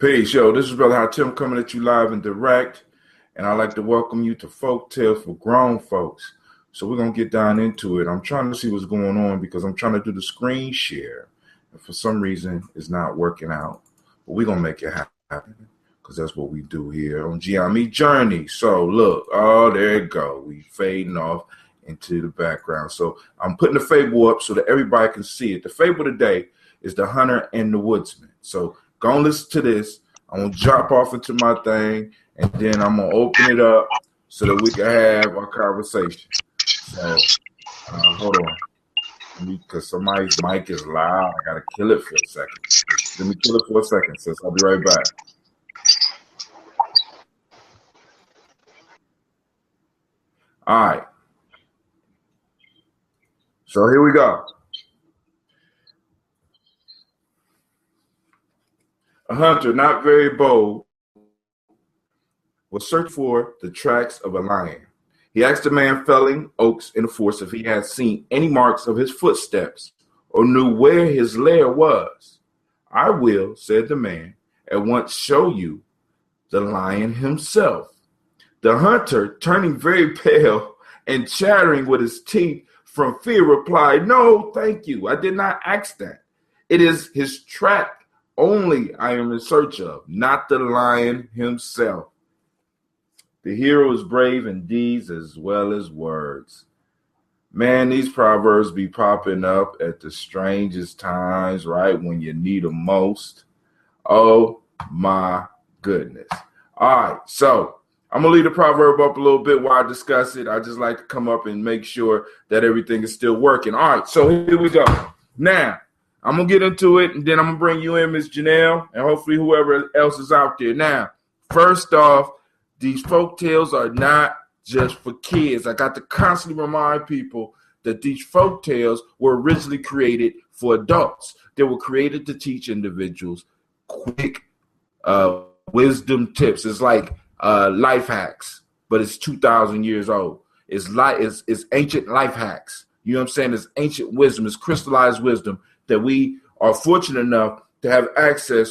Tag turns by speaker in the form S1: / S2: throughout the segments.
S1: Peace, yo. This is Brother Hot Tim coming at you live and direct, and I'd like to welcome you to Folk Tales for Grown Folks. So we're gonna get down into it. I'm trying to see what's going on because I'm trying to do the screen share, and for some reason it's not working out. But we're gonna make it happen because that's what we do here on Gye-Nyame Journey. So look, oh, there it go. We fading off into the background. So I'm putting the fable up so that everybody can see it. The fable today is the Hunter and the Woodman. So go and listen to this. I'm going to drop off into my thing, and then I'm going to open it up so that we can have our conversation. So, hold on. Because somebody's mic is loud. I got to kill it for a second. Let me kill it for a second, sis. I'll be right back. All right. So here we go. A hunter, not very bold, was searching for the tracks of a lion. He asked the man felling oaks in the forest if he had seen any marks of his footsteps or knew where his lair was. I will, said the man, at once show you the lion himself. The hunter, turning very pale and chattering with his teeth from fear, replied, "No, thank you. I did not ask that. It is his track only I am in search of, not the lion himself." The hero is brave in deeds as well as words. Man, these proverbs be popping up at the strangest times, right when you need them most. Oh my goodness. All right, so I'm going to leave the proverb up a little bit while I discuss it. I just like to come up and make sure that everything is still working. All right, so here we go. Now, I'm going to get into it, and then I'm going to bring you in, Ms. Janelle, and hopefully whoever else is out there. Now, first off, these folk tales are not just for kids. I got to constantly remind people that these folk tales were originally created for adults. They were created to teach individuals quick wisdom tips. It's like life hacks, but it's 2,000 years old. It's ancient life hacks. You know what I'm saying? It's ancient wisdom. It's crystallized wisdom that we are fortunate enough to have access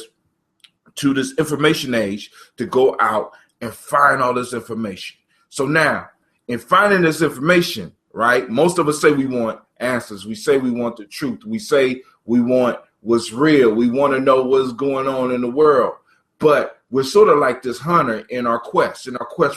S1: to this information age to go out and find all this information. So now, in finding this information, right, most of us say we want answers. We say we want the truth. We say we want what's real. We want to know what's going on in the world. But we're sort of like this hunter in our quest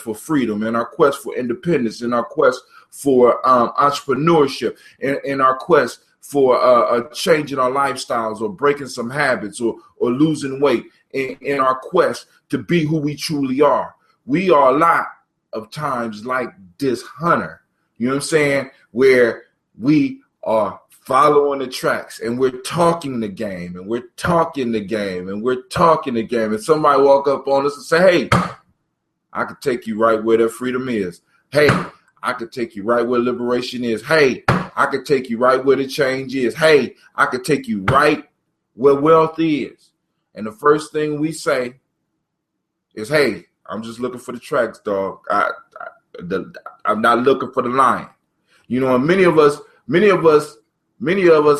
S1: for freedom, in our quest for independence, in our quest for entrepreneurship, in our quest for changing our lifestyles or breaking some habits or losing weight, in our quest to be who we truly are. We are a lot of times like this hunter, you know what I'm saying, where we are following the tracks and we're talking the game and we're talking the game and we're talking the game. And somebody walk up on us and say, "Hey, I could take you right where their freedom is. Hey, I could take you right where liberation is. Hey, I could take you right where the change is. Hey, I could take you right where wealth is." And the first thing we say is, "Hey, I'm just looking for the tracks, dog. I'm not looking for the lion." You know, and many of us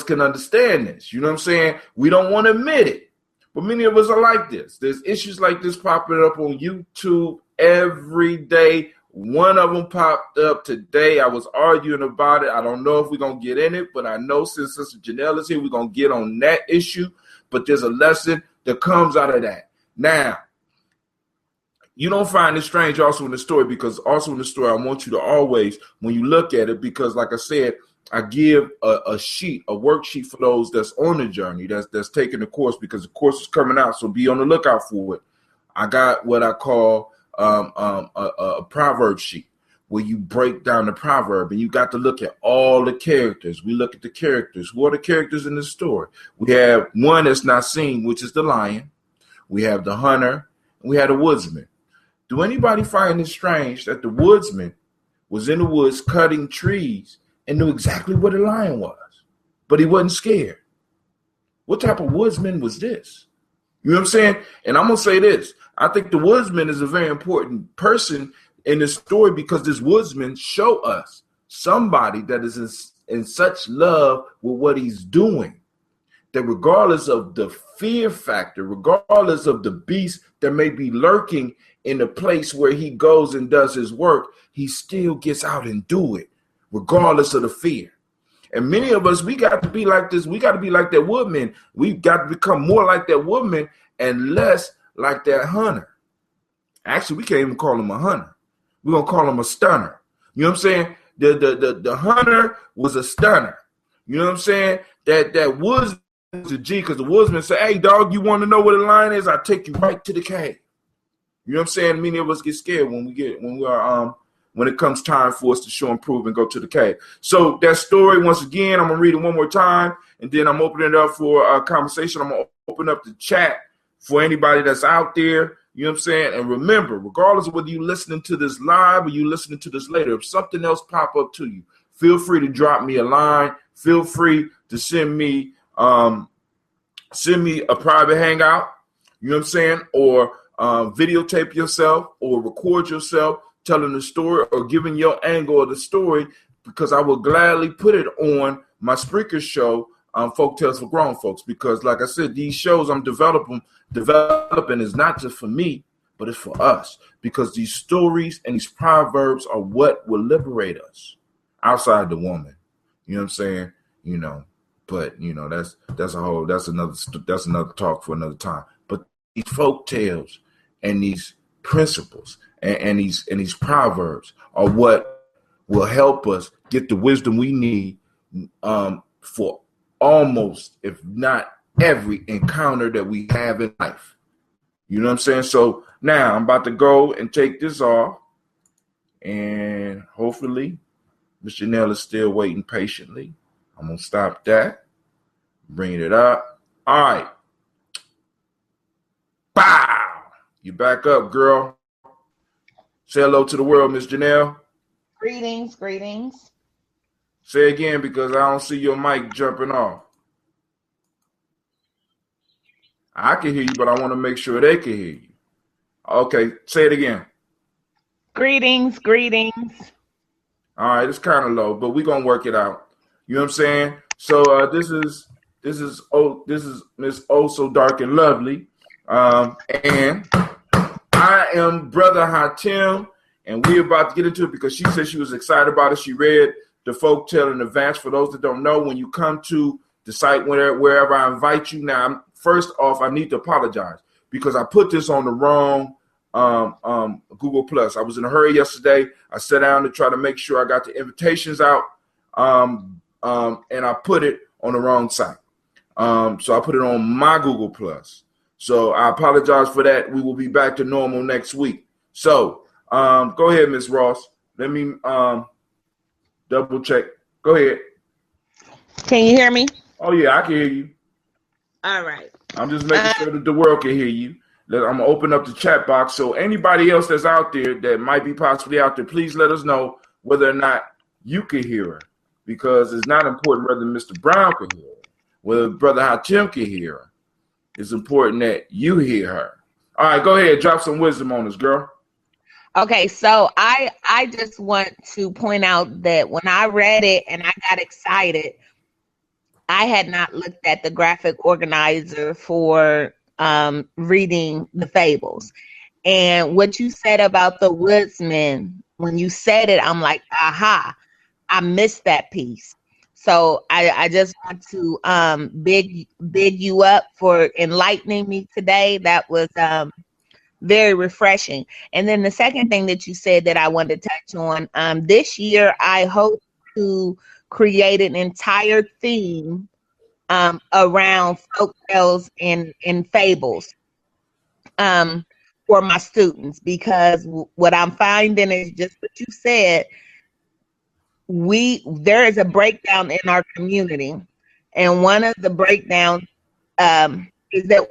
S1: can understand this. You know what I'm saying? We don't want to admit it, but many of us are like this. There's issues like this popping up on YouTube every day. One of them popped up today. I was arguing about it. I don't know if we're going to get in it, but I know since Sister Janelle is here, we're going to get on that issue. But there's a lesson that comes out of that. Now, you don't find it strange also in the story, because also in the story, I want you to always, when you look at it, because like I said, I give a worksheet for those that's on the journey, that's taking the course, because the course is coming out. So be on the lookout for it. I got what I call a proverb sheet where you break down the proverb and you got to look at all the characters. We look at the characters. Who are the characters in the story? We have one that's not seen, which is the lion. We have the hunter, and we have the woodsman. Do anybody find it strange that the woodsman was in the woods cutting trees and knew exactly where the lion was, but he wasn't scared? What type of woodsman was this? You know what I'm saying? And I'm going to say this. I think the woodsman is a very important person in this story, because this woodsman show us somebody that is in such love with what he's doing that regardless of the fear factor, regardless of the beast that may be lurking in the place where he goes and does his work, he still gets out and do it, regardless of the fear. And many of us, we got to be like this. We got to be like that woodman. We got to become more like that woodman and less like that hunter. Actually, we can't even call him a hunter. We're going to call him a stunner. You know what I'm saying? The hunter was a stunner. You know what I'm saying? That woodsman was a G, because the woodsman said, hey, dog, you want to know what a lion is? I'll take you right to the cave. You know what I'm saying? Many of us get scared when it comes time for us to show and prove and go to the cave. So that story, once again, I'm going to read it one more time, and then I'm opening it up for a conversation. I'm going to open up the chat for anybody that's out there. You know what I'm saying? And remember, regardless of whether you're listening to this live or you're listening to this later, if something else pop up to you, feel free to drop me a line. Feel free to send me a private hangout, you know what I'm saying? Or videotape yourself or record yourself telling the story or giving your angle of the story, because I will gladly put it on my Spreaker show, Folk Tales for Grown Folks, because like I said, these shows I'm developing is not just for me, but it's for us, because these stories and these proverbs are what will liberate us outside the woman. You know what I'm saying? You know, but you know, that's another talk for another time. But these folk tales and these principles and these proverbs are what will help us get the wisdom we need for almost, if not every encounter that we have in life. You know what I'm saying? So now I'm about to go and take this off, and hopefully Miss Janelle is still waiting patiently. I'm going to stop that, bring it up. All right. Bow. You back up, girl. Say hello to the world, Miss Janelle.
S2: Greetings.
S1: Say again, because I don't see your mic jumping off. I can hear you, but I want to make sure they can hear you. Okay, say it again.
S2: Greetings.
S1: All right, it's kind of low, but we're gonna work it out. You know what I'm saying? So this is Miss Oh So Dark and Lovely, and I am Brother Hatim, and we're about to get into it because she said she was excited about it. She read the folk tale in advance. For those that don't know, when you come to the site, wherever I invite you now, first off, I need to apologize because I put this on the wrong Google Plus. I was in a hurry yesterday. I sat down to try to make sure I got the invitations out, and I put it on the wrong site. So I put it on my Google Plus. So I apologize for that. We will be back to normal next week. So go ahead, Ms. Ross. Let me double check. Go ahead.
S2: Can you hear me?
S1: Oh, yeah, I can hear you.
S2: All right.
S1: I'm just making sure that the world can hear you. I'm going to open up the chat box. So anybody else that's out there that might be possibly out there, please let us know whether or not you can hear her, because it's not important whether Mr. Brown can hear her, whether Brother Hatim can hear her. It's important that you hear her. All right, go ahead. Drop some wisdom on us, girl.
S2: Okay, so I just want to point out that when I read it and I got excited, I had not looked at the graphic organizer for reading the fables. And what you said about the woodsman, when you said it, I'm like, aha, I missed that piece. So I just want to big you up for enlightening me today. That was very refreshing. And then the second thing that you said that I wanted to touch on, this year I hope to create an entire theme around folk tales and fables for my students, because what I'm finding is just what you said. There is a breakdown in our community, and one of the breakdowns is that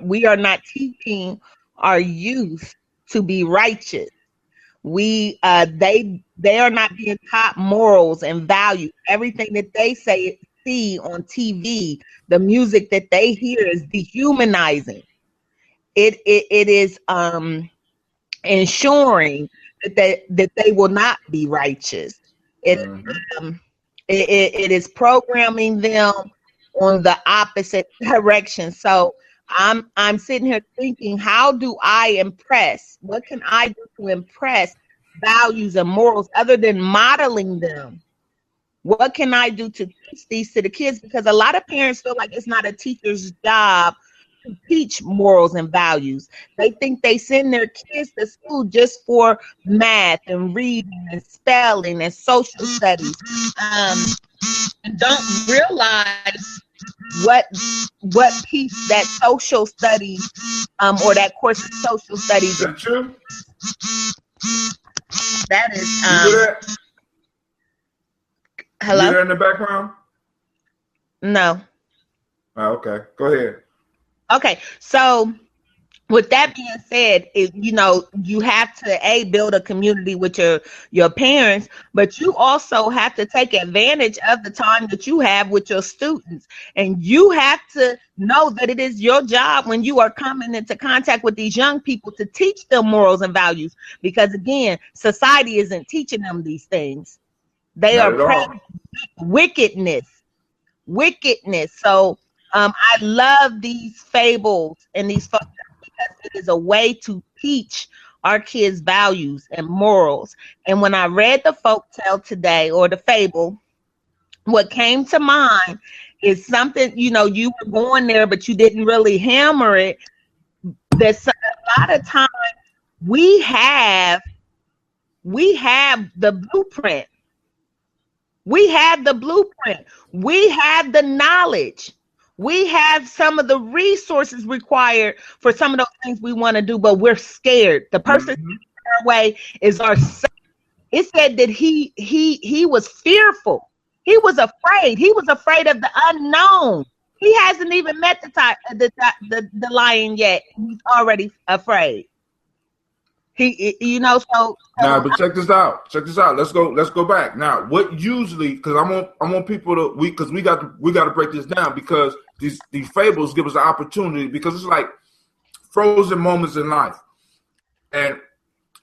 S2: we are not teaching our youth to be righteous. They are not being taught morals and values. Everything that they see on TV, the music that they hear is dehumanizing. It is ensuring that they will not be righteous. It is programming them on the opposite direction. So I'm sitting here thinking, how do I impress? What can I do to impress values and morals other than modeling them? What can I do to teach these to the kids? Because a lot of parents feel like it's not a teacher's job to teach morals and values. They think they send their kids to school just for math and reading and spelling and social studies, and don't realize what piece that social studies or that course of social studies.
S1: Is that true?
S2: That is
S1: you hear that?
S2: Hello?
S1: You hear that in the background?
S2: No.
S1: Oh, okay. Go ahead.
S2: Okay. So with that being said, you have to build a community with your parents, but you also have to take advantage of the time that you have with your students. And you have to know that it is your job when you are coming into contact with these young people to teach them morals and values. Because again, society isn't teaching them these things. They
S1: Not
S2: are
S1: at all.
S2: practicing wickedness. So I love these fables and these because it is a way to teach our kids values and morals. And when I read the folktale today, or the fable, what came to mind is something, you were going there, but you didn't really hammer it. There's a lot of times we have the blueprint. We have the blueprint. We have the knowledge. We have some of the resources required for some of those things we want to do, but we're scared. The person our way is our son. It said that he was fearful. He was afraid. He was afraid of the unknown. He hasn't even met the lion yet. He's already afraid. So
S1: now, but check this out. Let's go back. Now, what usually, because I want people to we got to break this down, because these fables give us an opportunity, because it's like frozen moments in life. And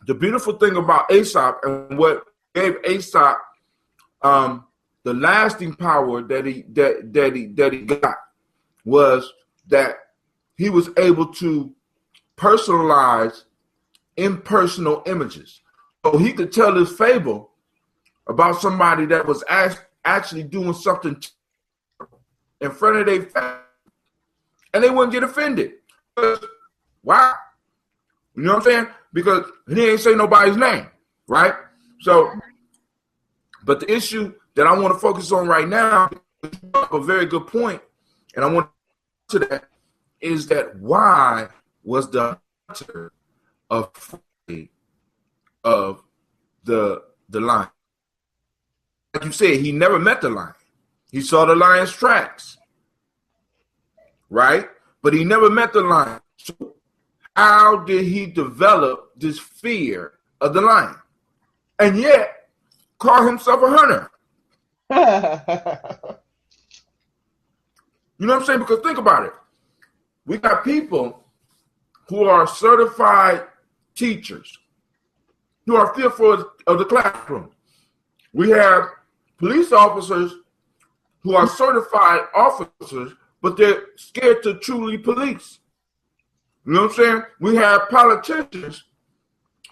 S1: the beautiful thing about Aesop, and what gave Aesop the lasting power that he got, was that he was able to personalize impersonal images. So he could tell his fable about somebody that was actually doing something in front of their family, and they wouldn't get offended. Why? You know what I'm saying? Because he ain't say nobody's name, right? So, but the issue that I want to focus on right now, a very good point, and I want to that, is that why was the hunter afraid of the lion? Like you said, he never met the lion. He saw the lion's tracks, right? But he never met the lion. So how did he develop this fear of the lion, and yet call himself a hunter? You know what I'm saying? Because think about it. We got people who are certified teachers, who are fearful of the classroom. We have police officers who are certified officers, but they're scared to truly police. You know what I'm saying? We have politicians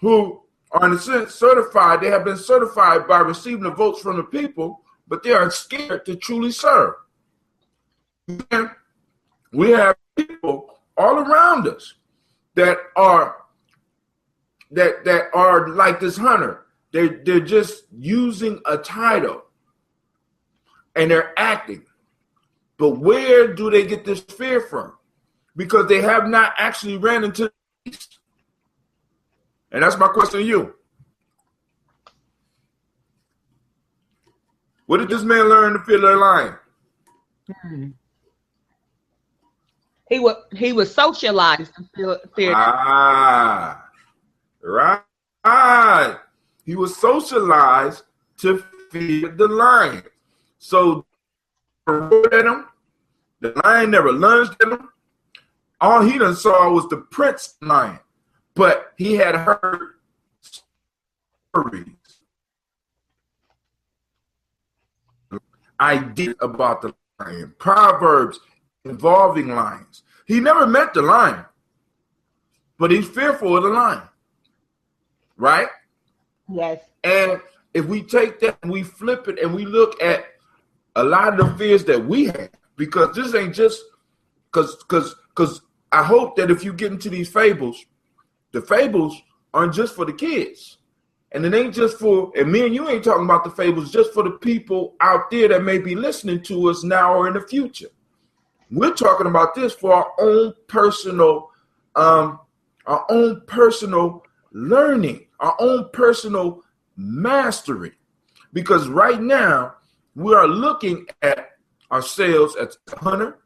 S1: who are, in a sense, certified. They have been certified by receiving the votes from the people, but they are scared to truly serve. And we have people all around us that are like this hunter. They're just using a title and they're acting. But where do they get this fear from? Because they have not actually ran into the beast. And that's my question to you. What did this man learn to fear the lion?
S2: He was socialized to fear.
S1: Right. He was socialized to fear the lion. So at him, the lion never lunged at him. All he done saw was the prince lion, but he had heard stories, ideas about the lion, proverbs involving lions. He never met the lion, but he's fearful of the lion, right?
S2: Yes.
S1: And if we take that and we flip it and we look at a lot of the fears that we have, because this ain't just because I hope that if you get into these fables, the fables aren't just for the kids. And it ain't just for, and me and you ain't talking about the fables just for the people out there that may be listening to us now or in the future. We're talking about this for our own personal learning, our own personal mastery. Because right now, we are looking at ourselves as a hunter.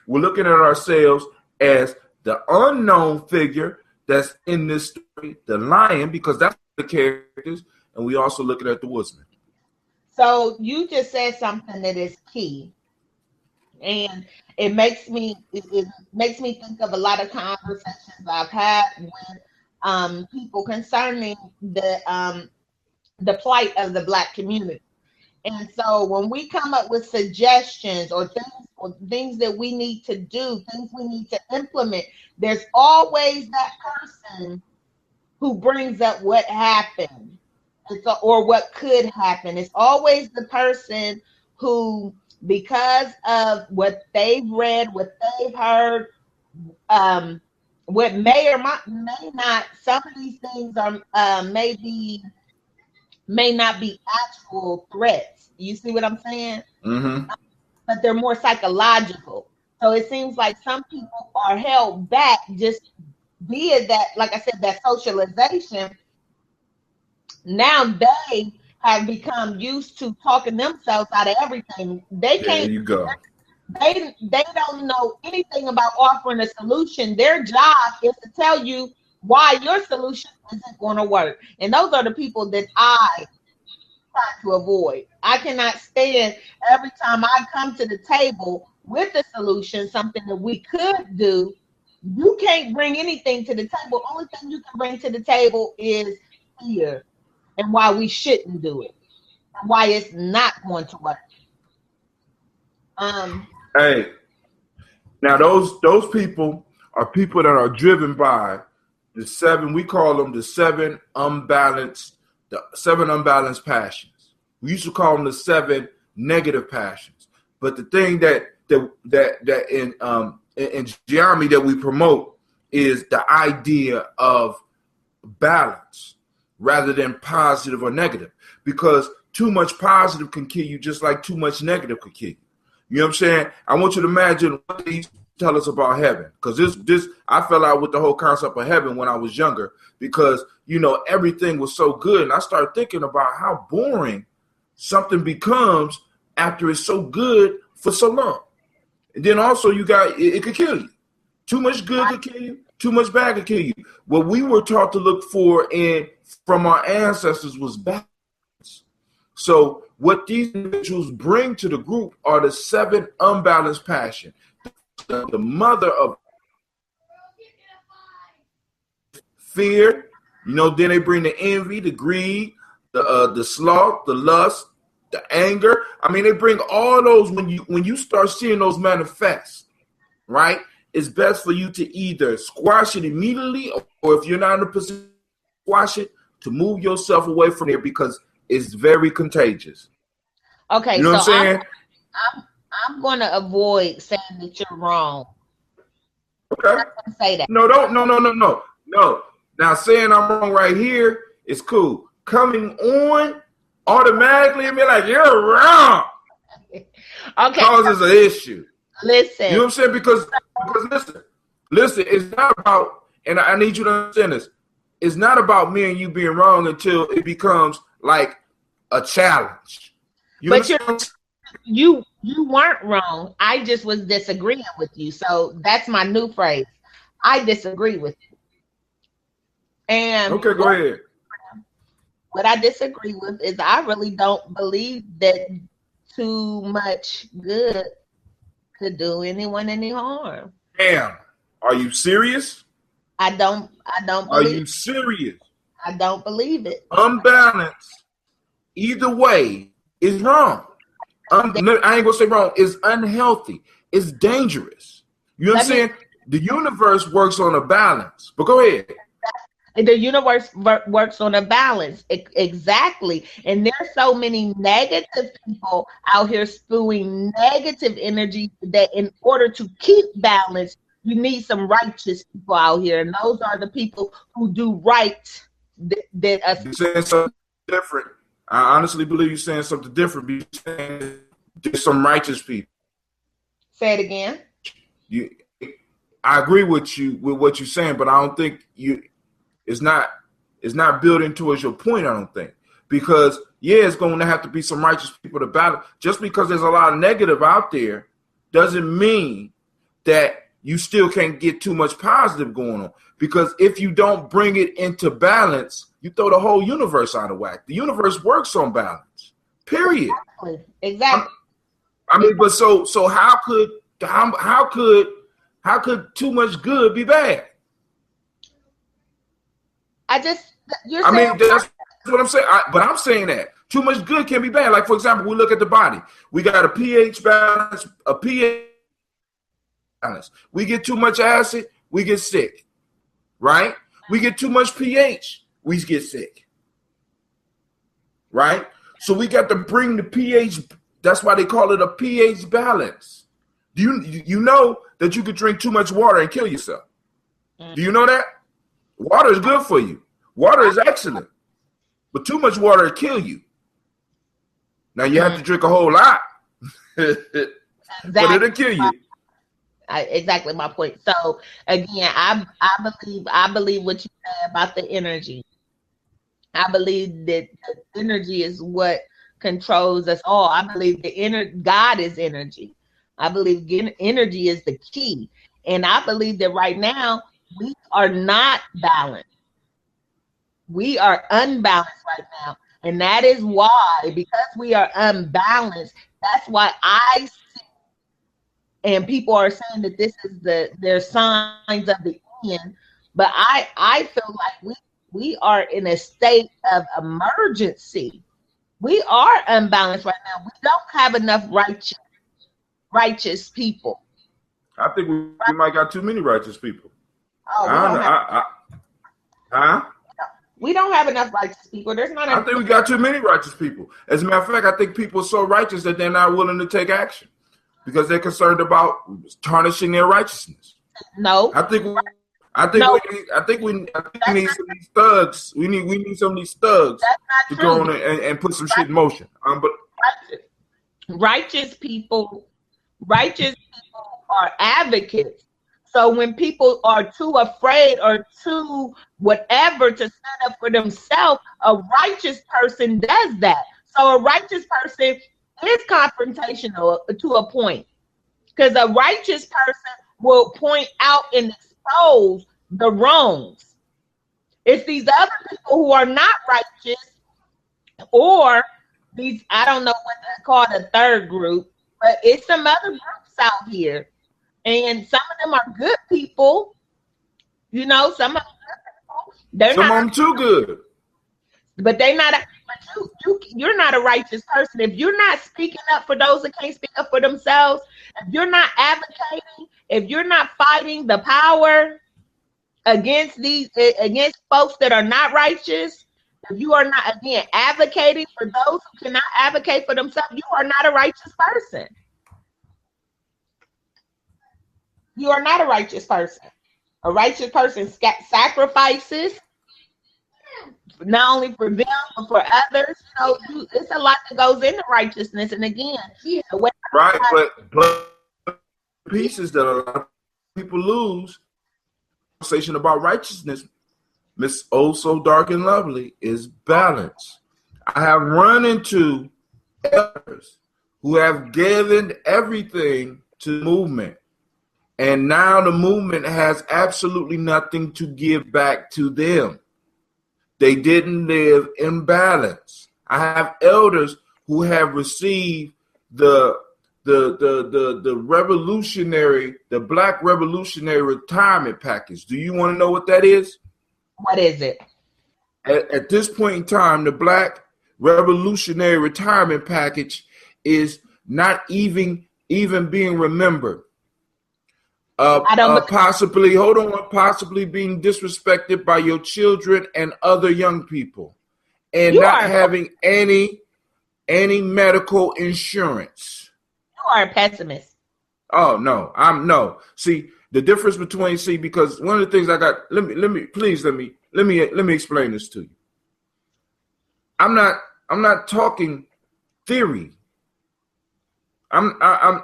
S1: We're looking at ourselves as the unknown figure that's in this story, the lion, because that's the characters, and we also looking at the woodsman.
S2: So you just said something that is key, and it makes me think of a lot of conversations I've had with people concerning the plight of the Black community. And so when we come up with suggestions or things that we need to do, things we need to implement, there's always that person who brings up what happened or what could happen. It's always the person who, because of what they've read, what they've heard, what may or may not, some of these things are may not be actual threats. You see what I'm saying?
S1: Mm-hmm.
S2: But they're more psychological. So it seems like some people are held back just via that, like I said, that socialization. Now they have become used to talking themselves out of everything. They can't.
S1: There you go.
S2: They don't know anything about offering a solution. Their job is to tell you why your solution isn't going to work. And those are the people that I try to avoid. I cannot stand every time I come to the table with a solution, something that we could do. You can't bring anything to the table. Only thing you can bring to the table is fear and why we shouldn't do it, and why it's not going to work.
S1: Hey, now those people are people that are driven by the seven. We call them the seven unbalanced passions. We used to call them the seven negative passions. But the thing that in Gye-Nyame that we promote is the idea of balance rather than positive or negative, because too much positive can kill you just like too much negative could kill you. You know what I'm saying? I want you to imagine what they tell us about heaven, because this I fell out with the whole concept of heaven when I was younger, because everything was so good, and I started thinking about how boring something becomes after it's so good for so long. And then also you got it could kill you. Too much good could kill you. Too much bad could kill you. What we were taught to look for from our ancestors was balance. So what these individuals bring to the group are the seven unbalanced passions. The mother of fear, then they bring the envy, the greed, the sloth, the lust, the anger. I mean, they bring all those. When you start seeing those manifest, right? It's best for you to either squash it immediately, or if you're not in a position to squash it, to move yourself away from there, because it's very contagious.
S2: Okay,
S1: you know what I'm saying?
S2: I'm going to avoid saying that you're wrong.
S1: Okay.
S2: I'm not going to say that.
S1: No. Now, saying I'm wrong right here is cool. Coming on automatically and be like, you're wrong.
S2: Okay.
S1: Causes an issue.
S2: Listen.
S1: You know what I'm saying? Because listen, it's not about, and I need you to understand this, it's not about me and you being wrong until it becomes like a challenge.
S2: You weren't wrong. I just was disagreeing with you. So that's my new phrase. I disagree with you. And
S1: okay, go ahead.
S2: What I disagree with is I really don't believe that too much good could do anyone any harm.
S1: Damn. Are you serious?
S2: I don't believe.
S1: Are you serious?
S2: I don't believe it.
S1: Unbalanced, either way, is wrong. I ain't gonna say wrong. It's unhealthy. It's dangerous. You know what I'm saying? The universe works on a balance. But go ahead.
S2: The universe works on a balance. Exactly. And there's so many negative people out here spewing negative energy that in order to keep balance, you need some righteous people out here. And those are the people who do right.
S1: You're saying something different. I honestly believe you're saying something different. You're saying there's some righteous people.
S2: Say it again.
S1: I agree with you with what you're saying, but I don't think it's not building towards your point. I don't think, because it's going to have to be some righteous people to battle. Just because there's a lot of negative out there doesn't mean that you still can't get too much positive going on. Because if you don't bring it into balance, you throw the whole universe out of whack. The universe works on balance. Period.
S2: Exactly.
S1: I mean, but so how could too much good be bad? That's what I'm saying. But I'm saying that too much good can be bad. Like, for example, we look at the body. We got a pH balance, a pH balance. We get too much acid, we get sick, right? We get too much pH, we get sick, right? So we got to bring the pH. That's why they call it a pH balance. Do you know that you could drink too much water and kill yourself? Do you know that? Water is good for you. Water is excellent. But too much water will kill you. Now you have to drink a whole lot. But it'll kill you.
S2: Exactly my point. So again, I believe what you said about the energy. I believe that the energy is what controls us all. I believe God is energy. I believe energy is the key. And I believe that right now we are not balanced. We are unbalanced right now. And that is why, because we are unbalanced, that's why I see, and people are saying that this is their signs of the end. But I feel like we are in a state of emergency. We are unbalanced right now. We don't have enough righteous people.
S1: I think we might got too many righteous people.
S2: We don't have enough righteous people. There's not.
S1: I think we got too many righteous people. As a matter of fact, I think people are so righteous that they're not willing to take action because they're concerned about tarnishing their righteousness.
S2: No,
S1: I think we need some of these thugs. We need some of these thugs to go on and put some shit in motion. But
S2: righteous people are advocates. So when people are too afraid or too whatever to stand up for themselves, a righteous person does that. So a righteous person is confrontational to a point, because a righteous person will point out and expose the wrongs. It's these other people who are not righteous, or these, I don't know what they call the third group, but it's some other groups out here. And some of them are good people, some of them are good people. Some of
S1: them too good.
S2: But they're not. You're not a righteous person if you're not speaking up for those that can't speak up for themselves. If you're not advocating, if you're not fighting the power against folks that are not righteous, if you are not advocating for those who cannot advocate for themselves, you are not a righteous person. You are not a righteous person. A righteous person sacrifices not only for them but for others. It's a lot that goes into righteousness. And again,
S1: but pieces that a lot of people lose. Conversation about righteousness, Miss Oh So Dark and Lovely, is balance. I have run into elders who have given everything to the movement. And now the movement has absolutely nothing to give back to them. They didn't live in balance. I have elders who have received the Black Revolutionary Retirement Package. Do you want to know what that is?
S2: What is it?
S1: At this point in time, the Black Revolutionary Retirement Package is not even being remembered.
S2: I don't
S1: Possibly being disrespected by your children and other young people, and not having any medical insurance.
S2: You are a pessimist.
S1: Oh no, no. See the difference between because one of the things I got. Let me explain this to you. I'm not talking theory.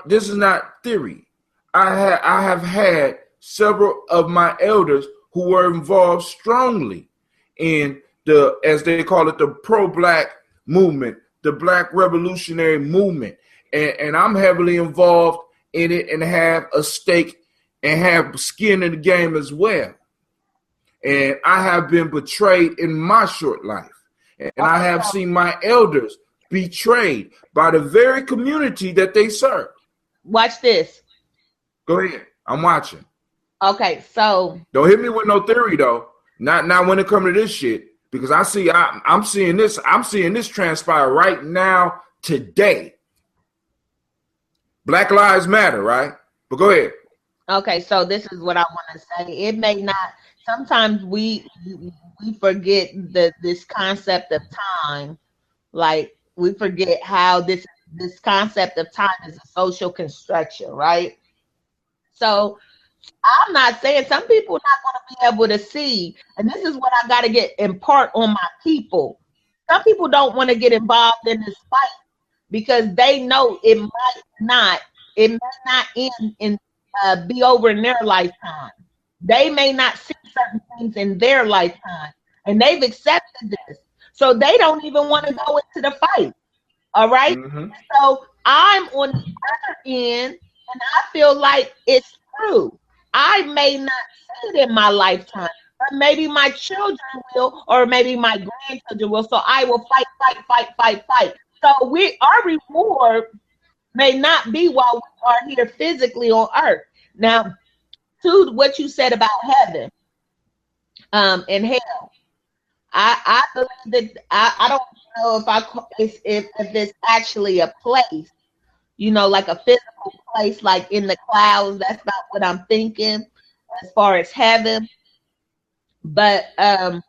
S1: This is not theory. I have had several of my elders who were involved strongly in the, as they call it, the pro-black movement, the Black Revolutionary movement, and I'm heavily involved in it and have a stake and have skin in the game as well. And I have been betrayed in my short life, and I have seen my elders betrayed by the very community that they serve.
S2: Watch this.
S1: Go ahead. I'm watching.
S2: Okay, so
S1: don't hit me with no theory though. Not when it comes to this shit, because I'm seeing this transpire right now today. Black Lives Matter, right? But go ahead.
S2: Okay, so this is what I want to say. It may not. Sometimes we forget this concept of time. Like we forget how this concept of time is a social construction, right? So I'm not saying some people are not going to be able to see, and this is what I got to impart on my people. Some people don't want to get involved in this fight because they know it may not end in be over in their lifetime. They may not see certain things in their lifetime, and they've accepted this, so they don't even want to go into the fight. All right. Mm-hmm. So I'm on the other end. And I feel like it's true. I may not see it in my lifetime, but maybe my children will, or maybe my grandchildren will. So I will fight. So our reward may not be while we are here physically on earth. Now, to what you said about heaven and hell, I believe that I don't know if it's actually a place. Like a physical place, like in the clouds. That's not what I'm thinking as far as heaven. But I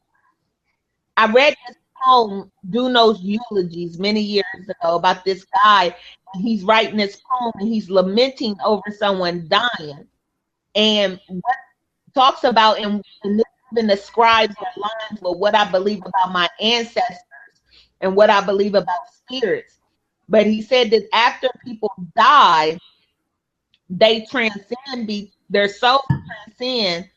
S2: read this poem, Duno's Eulogies, many years ago about this guy. And he's writing this poem and he's lamenting over someone dying. And what talks about, and this even describes or aligns with what I believe about my ancestors and what I believe about spirits. But he said that after people die, they their souls transcend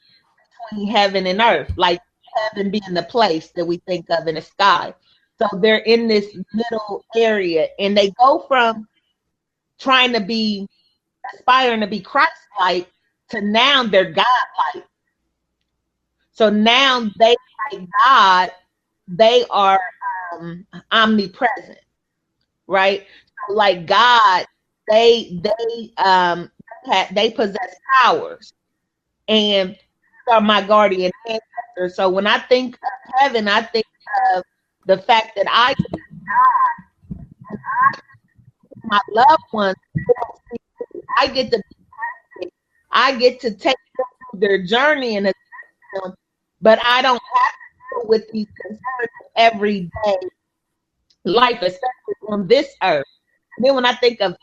S2: between heaven and earth, like heaven being the place that we think of in the sky. So they're in this middle area, and they go from aspiring to be Christ-like, to now they're God-like. So now they, like God, they are omnipresent. Right, so like God, they possess powers, and are my guardian ancestors. So when I think of heaven, I think of the fact that I get to God, and my loved ones, I get to take them through their journey and assist them, but I don't have to deal with these concerns every day. Life, especially on this earth. And then when I think of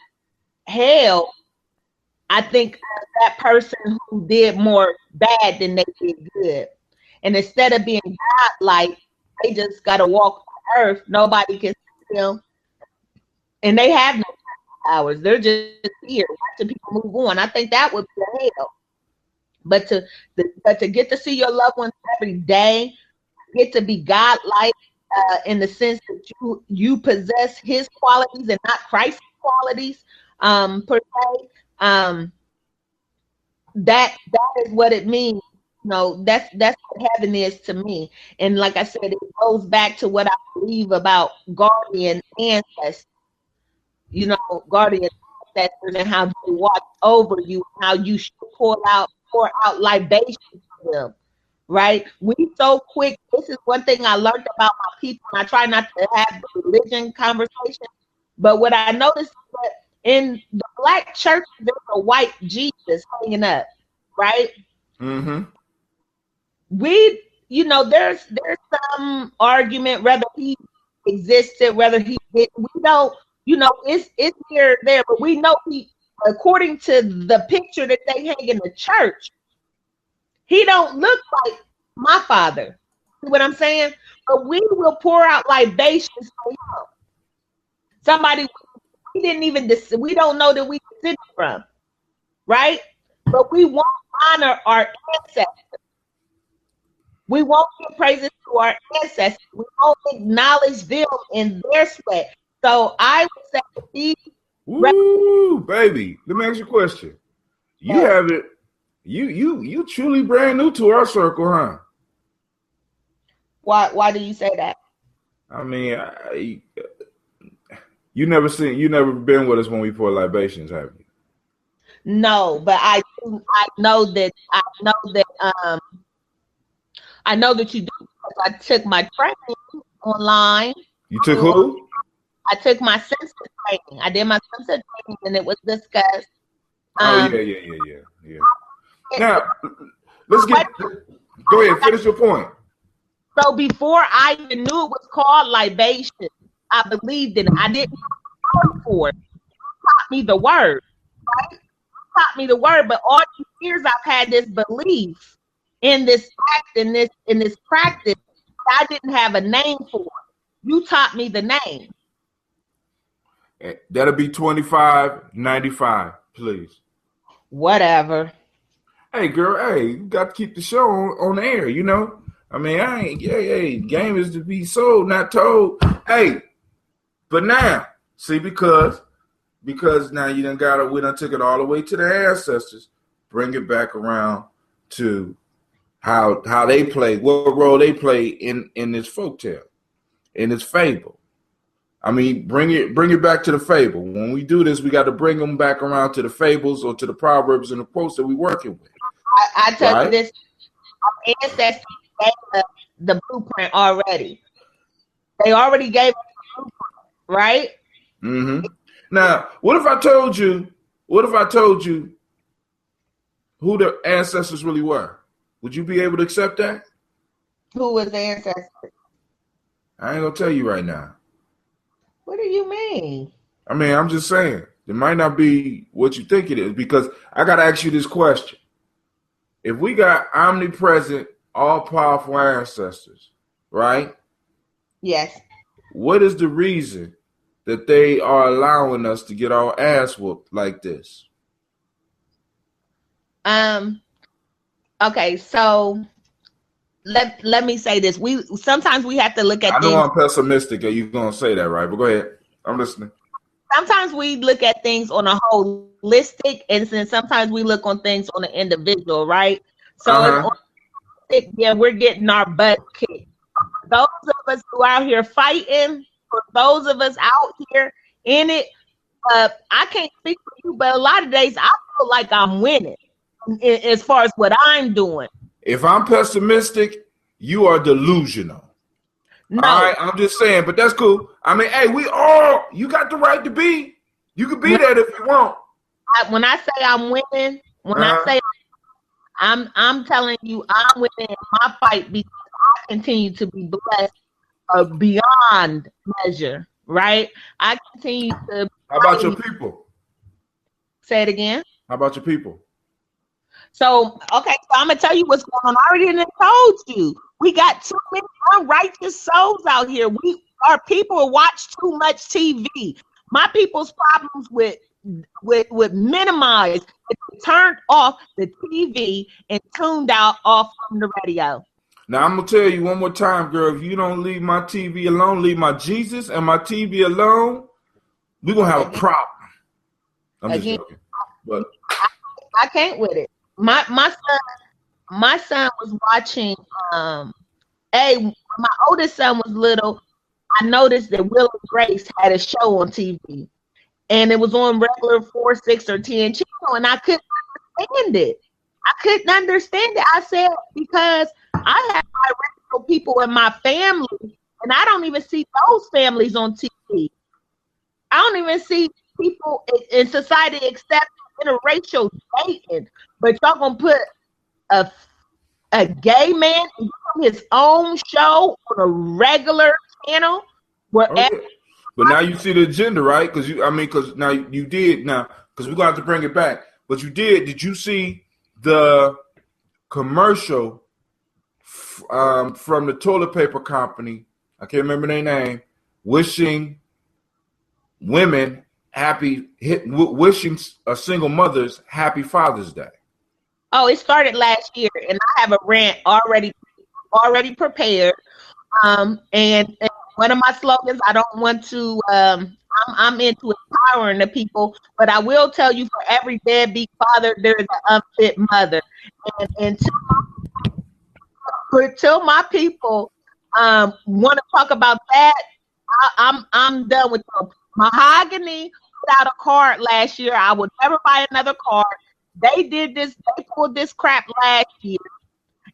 S2: hell, I think of that person who did more bad than they did good. And instead of being God-like, they just got to walk on earth. Nobody can see them. And they have no powers. They're just here watching people move on. I think that would be hell. But to get to see your loved ones every day, get to be God-like, in the sense that you possess his qualities and not Christ's qualities, per se. That is what it means. That's what heaven is to me. And like I said, it goes back to what I believe about guardian ancestors. Guardian ancestors and how they watch over you, how you should pour out libations for them. Right? We so quick. This is one thing I learned about my people. And I try not to have religion conversation, but what I noticed is that In the black church, there's a white Jesus hanging up, right?
S1: Mm-hmm.
S2: We, there's some argument whether he existed, whether he didn't. We don't, it's here or there, but we know he, according to the picture that they hang in the church, he don't look like my father. See what I'm saying? But we will pour out libations for him. Somebody we didn't even we don't know that we descended from, right? But we won't honor our ancestors. We won't give praises to our ancestors. We won't acknowledge them in their sweat. So I would say these.
S1: Woo, baby. Let me ask you a question. You have it. You truly brand new to our circle, huh?
S2: Why do you say that?
S1: I mean, you never been with us when we pour libations, have you?
S2: No, but I know that you do, because I took my training online.
S1: You took who?
S2: I took my census training. I did my census training, and it was discussed.
S1: Yeah. Now, go ahead, finish your point.
S2: So before I even knew it was called libation, I believed in it. I didn't know for it. You taught me the word, right? You taught me the word, but all these years I've had this belief in this act, in this practice. I didn't have a name for it. You taught me the name.
S1: That'll be $25.95, please.
S2: Whatever.
S1: Hey, girl. Hey, you got to keep the show on the air. I mean, game is to be sold, not told. Hey, but now, see, because now we done took it all the way to the ancestors. Bring it back around to how they play, what role they play in this folktale, in this fable. I mean, bring it back to the fable. When we do this, we got to bring them back around to the fables or to the proverbs and the quotes that we're working with.
S2: I tell you this, our ancestors gave the blueprint already. They already gave us the blueprint, right?
S1: Mm-hmm. Now, what if I told you who the ancestors really were? Would you be able to accept that?
S2: Who was the ancestor?
S1: I ain't gonna tell you right now.
S2: What do you mean?
S1: I mean, I'm just saying, it might not be what you think it is, because I gotta ask you this question. If we got omnipresent, all-powerful ancestors, right?
S2: Yes.
S1: What is the reason that they are allowing us to get our ass whooped like this?
S2: Okay, so let me say this. Sometimes we have to look at things.
S1: I know I'm pessimistic, and you're gonna say that, right? But go ahead. I'm listening.
S2: Sometimes we look at things on a holistic, and then sometimes we look on things on an individual, right? So we're getting our butt kicked. Those of us who are out here fighting, for those of us out here in it, I can't speak for you, but a lot of days I feel like I'm winning as far as what I'm doing.
S1: If I'm pessimistic, you are delusional.
S2: No.
S1: All right, I'm just saying, but that's cool. I mean, hey, you got the right to be. You can be that if you want.
S2: When I say I'm winning, I say I'm telling you I'm winning in my fight, because I continue to be blessed beyond measure, right? I continue to.
S1: How about your people?
S2: Say it again.
S1: How about your people?
S2: So, okay, so I'm going to tell you what's going on. I already told you. We got too many unrighteous souls out here. Our people watch too much TV. My people's problems with minimize. They turned off the TV and tuned out off from the radio.
S1: Now, I'm going to tell you one more time, girl. If you don't leave my TV alone, leave my Jesus and my TV alone, we're going to have a problem. I'm just joking. But
S2: I can't with it. My son was watching. When my oldest son was little, I noticed that Will and Grace had a show on TV, and it was on regular 4, 6, or 10 channel, and I couldn't understand it. I said, because I have my people in my family, and I don't even see those families on TV. I don't even see people in society accept interracial dating, but y'all gonna put a gay man on his own show on a regular channel where
S1: Oh, yeah. But now you see the agenda, right? Because now you did now, because we're gonna have to bring it back. But you did. Did you see the commercial from the toilet paper company? I can't remember their name. Wishing women wishing single mothers happy Father's Day.
S2: Oh, it started last year, and I have a rant already prepared. And one of my slogans, I don't want to. I'm into empowering the people, but I will tell you, for every deadbeat father, there is an unfit mother. And till my people want to talk about that, I'm done with them. Mahogany put out a card last year. I would never buy another card. They did this. They pulled this crap last year,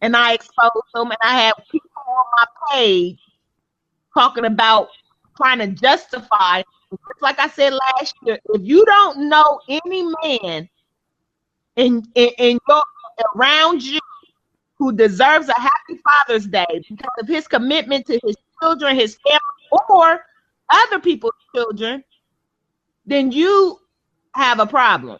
S2: and I exposed them. And I have people on my page talking about trying to justify. Just like I said last year, if you don't know any man in your around you who deserves a happy Father's Day because of his commitment to his children, his family, or other people's children, then you have a problem.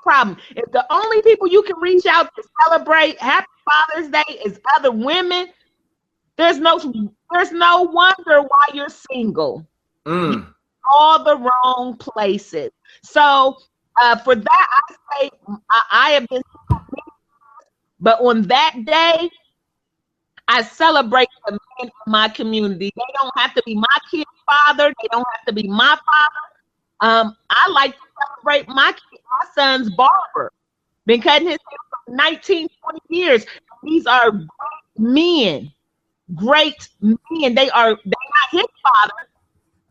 S2: Problem. If the only people you can reach out to celebrate Happy Father's Day is other women, there's no wonder why you're single. You're all the wrong places. So for that, I say I have been, but on that day, I celebrate the men in my community. They don't have to be my kid's father. They don't have to be my father. I like to celebrate my son's barber. Been cutting his hair for 19, 20 years. These are great men. They're not his father,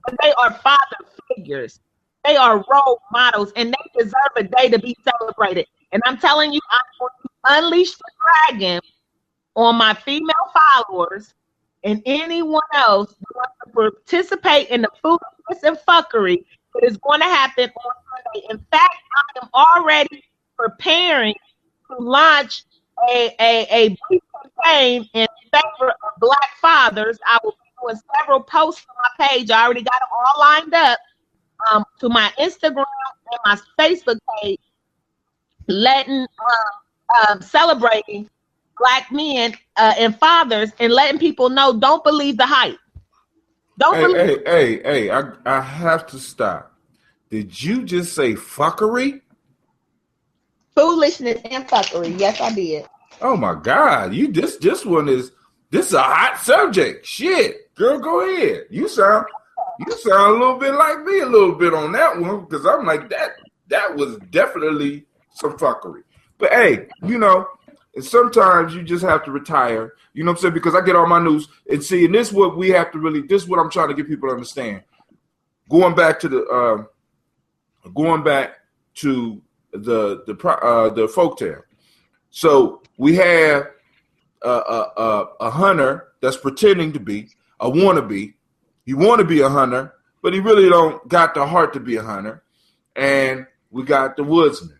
S2: but they are father figures. They are role models, and they deserve a day to be celebrated. And I'm telling you, I'm going to unleash the dragon on my female followers and anyone else who wants to participate in the foolishness and fuckery that is going to happen on Sunday. In fact, I am already preparing to launch a brief campaign in favor of Black fathers. I will be doing several posts on my page. I already got them all lined up to my Instagram and my Facebook page, celebrating Black men and fathers, and letting people know, don't believe the hype.
S1: Hey, I have to stop. Did you just say fuckery?
S2: Foolishness and fuckery. Yes, I did.
S1: Oh my God. This is a hot subject. Shit. Girl, go ahead. You sound a little bit like me a little bit on that one, because I'm like, that was definitely some fuckery. But hey, and sometimes you just have to retire, you know what I'm saying? Because I get all my news and see, and this is what I'm trying to get people to understand. Going back to the folktale. So we have a hunter that's pretending to be a wannabe. He want to be a hunter, but he really don't got the heart to be a hunter. And we got the woodsman,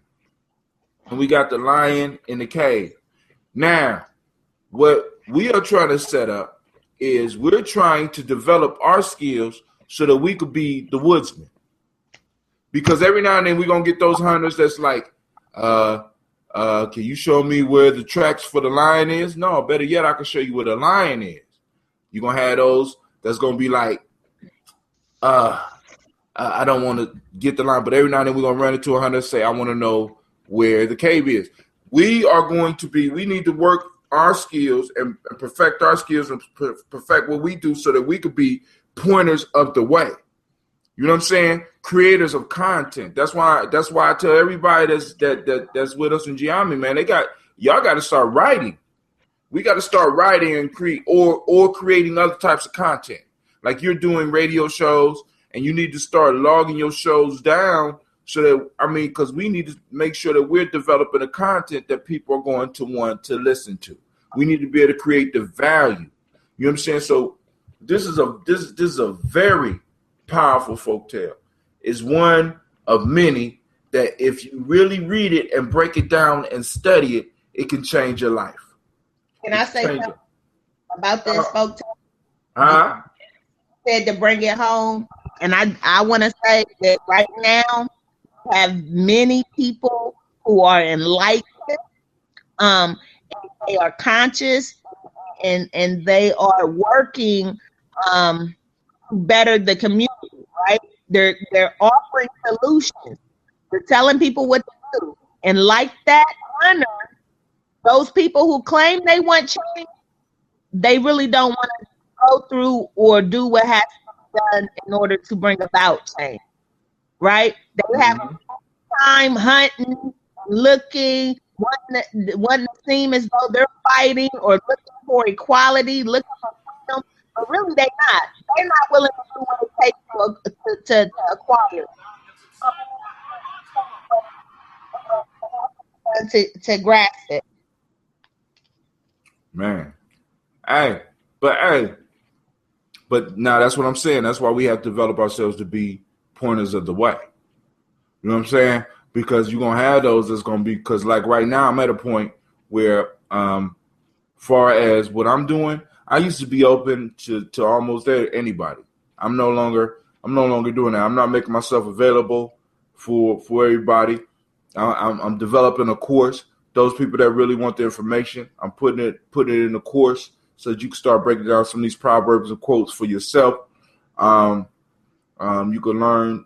S1: and we got the lion in the cave. Now, what we are trying to set up is we're trying to develop our skills so that we could be the woodsman. Because every now and then we're going to get those hunters that's like, can you show me where the tracks for the lion is? No, better yet, I can show you where the lion is. You're going to have those that's going to be like, I don't want to get the lion, but every now and then we're going to run into a hunter and say, I want to know where the cave is. We need to work our skills and perfect our skills and perfect what we do so that we could be pointers of the way. You know what I'm saying? Creators of content. That's why I tell everybody that's with us in Gye-Nyame, man, y'all got to start writing. We got to start writing and create or creating other types of content. Like you're doing radio shows, and you need to start logging your shows down so that, because we need to make sure that we're developing the content that people are going to want to listen to. We need to be able to create the value. You know what I'm saying? So this is a very powerful folktale. is one of many that if you really read it and break it down and study it, it can change your life.
S2: Can I say something about this, folks? Said to bring it home, and I want to say that right now have many people who are enlightened, and they are conscious, and they are working to better the community. Right? They're offering solutions. They're telling people what to do, and like that, Hunter, those people who claim they want change, they really don't want to go through or do what has to be done in order to bring about change. Right? They have time hunting, looking, wanting to seem as though they're fighting or looking for equality, looking for freedom, but really they're not. They're not willing to do what it takes to acquire. To grasp it.
S1: Man. But now that's what I'm saying. That's why we have to develop ourselves to be pointers of the way. You know what I'm saying? Because you're going to have those that's going to be, because like right now I'm at a point where far as what I'm doing, I used to be open to almost anybody. I'm no longer doing that. I'm not making myself available for everybody. I'm developing a course. Those people that really want the information, I'm putting it in the course so that you can start breaking down some of these proverbs and quotes for yourself. You can learn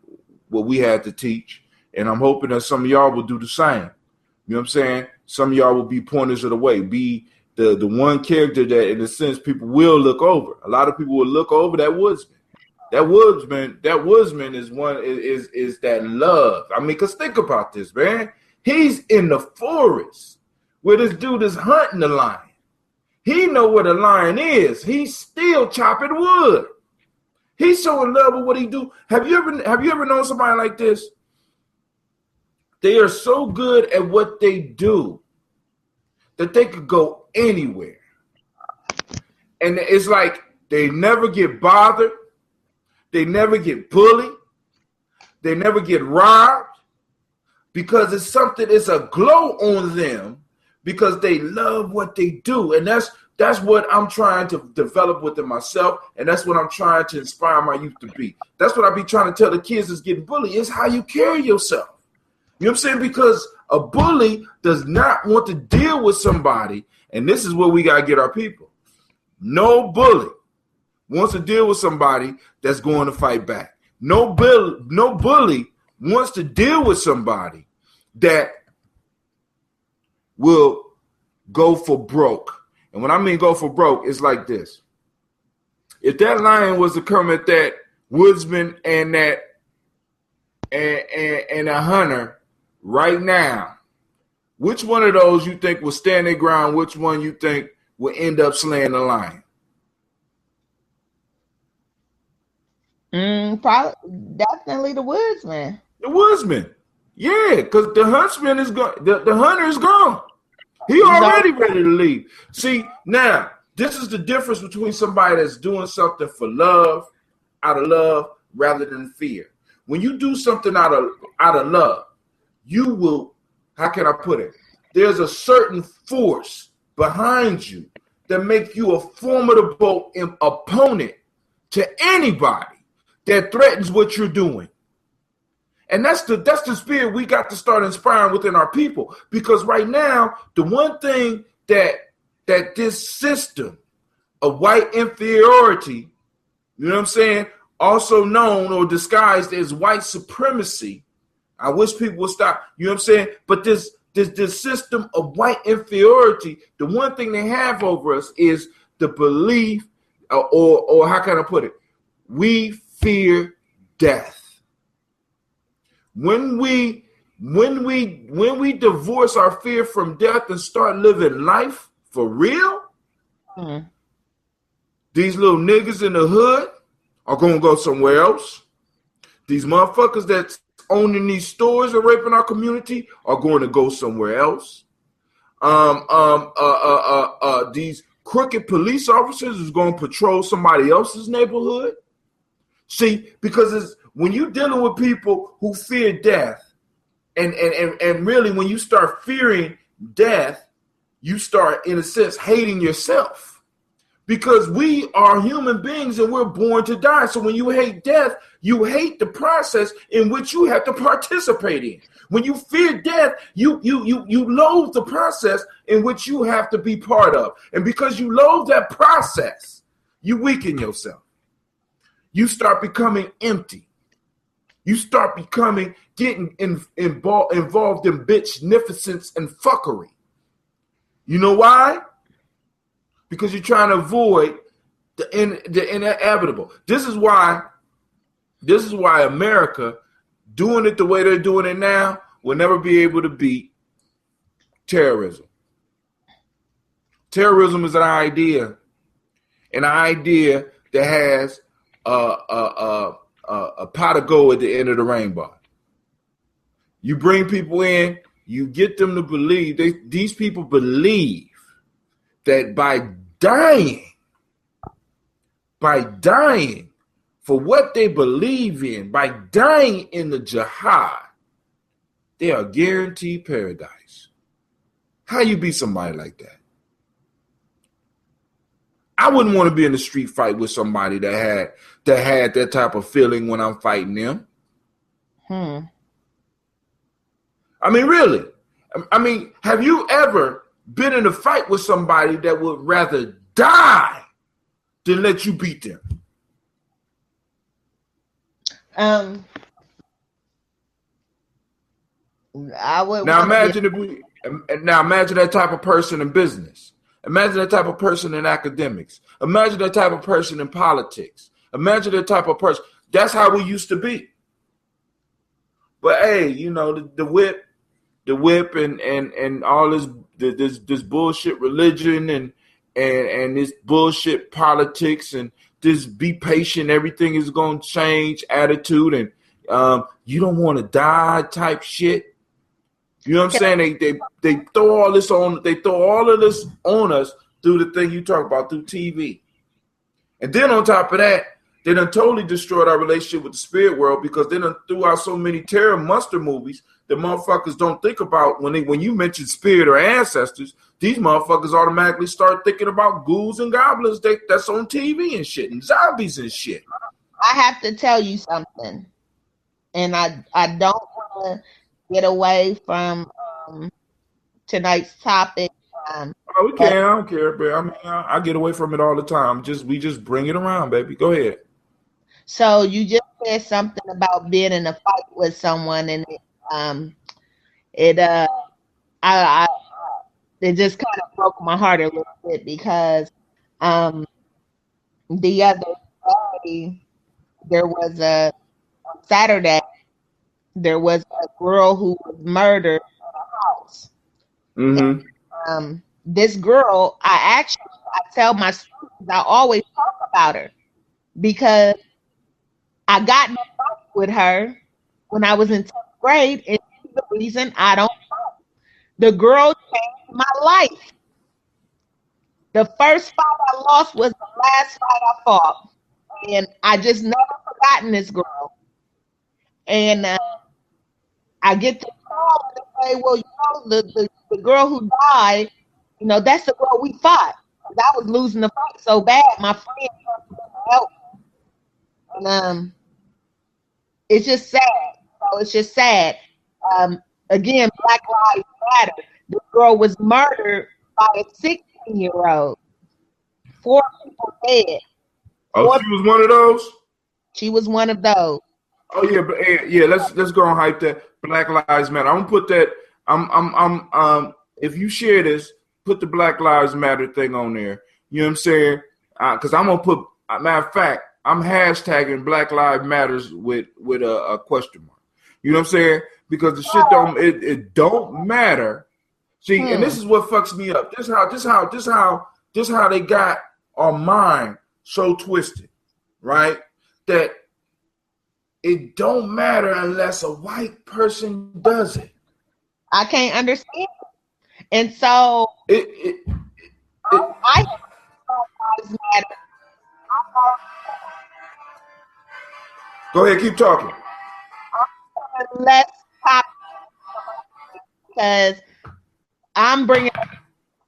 S1: what we had to teach, and I'm hoping that some of y'all will do the same. You know what I'm saying? Some of y'all will be pointers of the way, be the one character that, in a sense, people will look over. A lot of people will look over that woodsman. That woodsman is that love. I mean, because think about this, man. He's in the forest where this dude is hunting the lion. He know where the lion is. He's still chopping wood. He's so in love with what he do. Have you ever known somebody like this? They are so good at what they do that they could go anywhere. And it's like they never get bothered. They never get bullied. They never get robbed because it's a glow on them because they love what they do. And that's what I'm trying to develop within myself. And that's what I'm trying to inspire my youth to be. That's what I be trying to tell the kids that's getting bullied is how you carry yourself. You know what I'm saying? Because a bully does not want to deal with somebody. And this is where we got to get our people. No bully wants to deal with somebody that's going to fight back. No bully wants to deal with somebody that will go for broke. And when I mean go for broke, it's like this. If that lion was to come at that woodsman and that and a hunter right now, which one of those you think will stand their ground? Which one you think will end up slaying the lion?
S2: Probably, definitely the woodsman.
S1: The woodsman, yeah, because the huntsman is gone. The hunter is gone. He already ready to leave. See, now this is the difference between somebody that's doing something for love, out of love, rather than fear. When you do something out of love, you will. How can I put it? There's a certain force behind you that make you a formidable opponent to anybody that threatens what you're doing. And that's the spirit we got to start inspiring within our people. Because right now, the one thing that this system of white inferiority, you know what I'm saying, also known or disguised as white supremacy, I wish people would stop, you know what I'm saying? But this system of white inferiority, the one thing they have over us is the belief, or how can I put it? We fear death. When we divorce our fear from death and start living life for real, these little niggas in the hood are gonna go somewhere else. These motherfuckers that's owning these stores and raping our community are going to go somewhere else. These crooked police officers is going to patrol somebody else's neighborhood. See, because when you're dealing with people who fear death, and really when you start fearing death, you start, in a sense, hating yourself. Because we are human beings and we're born to die. So when you hate death, you hate the process in which you have to participate in. When you fear death, you loathe the process in which you have to be part of. And because you loathe that process, you weaken yourself. You start becoming empty. You start getting involved in bitchnificence and fuckery. You know why? Because you're trying to avoid the inevitable. This is why America, doing it the way they're doing it now, will never be able to beat terrorism. Terrorism is an idea that has a pot of gold at the end of the rainbow. You bring people in, you get them to believe. These people believe that by dying for what they believe in, by dying in the jihad, they are guaranteed paradise. How you be somebody like that? I wouldn't want to be in a street fight with somebody that had that type of feeling when I'm fighting them. I mean, really. I mean, have you ever been in a fight with somebody that would rather die than let you beat them?
S2: I would.
S1: Now imagine that type of person in business. Imagine that type of person in academics. Imagine that type of person in politics. Imagine that type of person. That's how we used to be. But hey, you know, the whip and all this bullshit religion and this bullshit politics and this be patient, everything is gonna change attitude, and you don't want to die type shit. You know what I'm saying? They throw all this on. They throw all of this on us through the thing you talk about, through TV. And then on top of that, they done totally destroyed our relationship with the spirit world, because they done threw out so many terror monster movies that motherfuckers don't think about when you mention spirit or ancestors. These motherfuckers automatically start thinking about ghouls and goblins that's on TV and shit, and zombies and shit.
S2: I have to tell you something, and I don't want to get away from tonight's topic.
S1: We can. I don't care, but I mean, I get away from it all the time. We just bring it around, baby. Go ahead.
S2: So you just said something about being in a fight with someone, and it just kind of broke my heart a little bit, because the other day Saturday there was a girl who was murdered in a house.
S1: Mm-hmm.
S2: And, this girl, I tell my students, I always talk about her, because I got in a fight with her when I was in 10th grade, and she's the reason I don't fight. The girl changed my life. The first fight I lost was the last fight I fought, and I just never forgotten this girl. And I get the call and they say, well, you know, the girl who died, you know, that's the girl we fought. I was losing the fight so bad, my friend helped. And it's just sad. So it's just sad. Again, Black Lives Matter. This girl was murdered by a 16-year-old. 4 people dead.
S1: Oh, she was one of those?
S2: She was one of those.
S1: Oh yeah, but yeah, let's go and hype that. Black Lives Matter. I'm gonna put that. If you share this, put the Black Lives Matter thing on there. You know what I'm saying? Because I'm gonna put. Matter of fact, I'm hashtagging Black Lives Matters with a question mark. You know what I'm saying? Because the shit don't matter. See, and this is what fucks me up. This how they got our mind so twisted, right? That it don't matter unless a white person does it.
S2: I can't understand. And so I Lives Matter.
S1: Go ahead, keep talking.
S2: Let's pop because I'm bringing up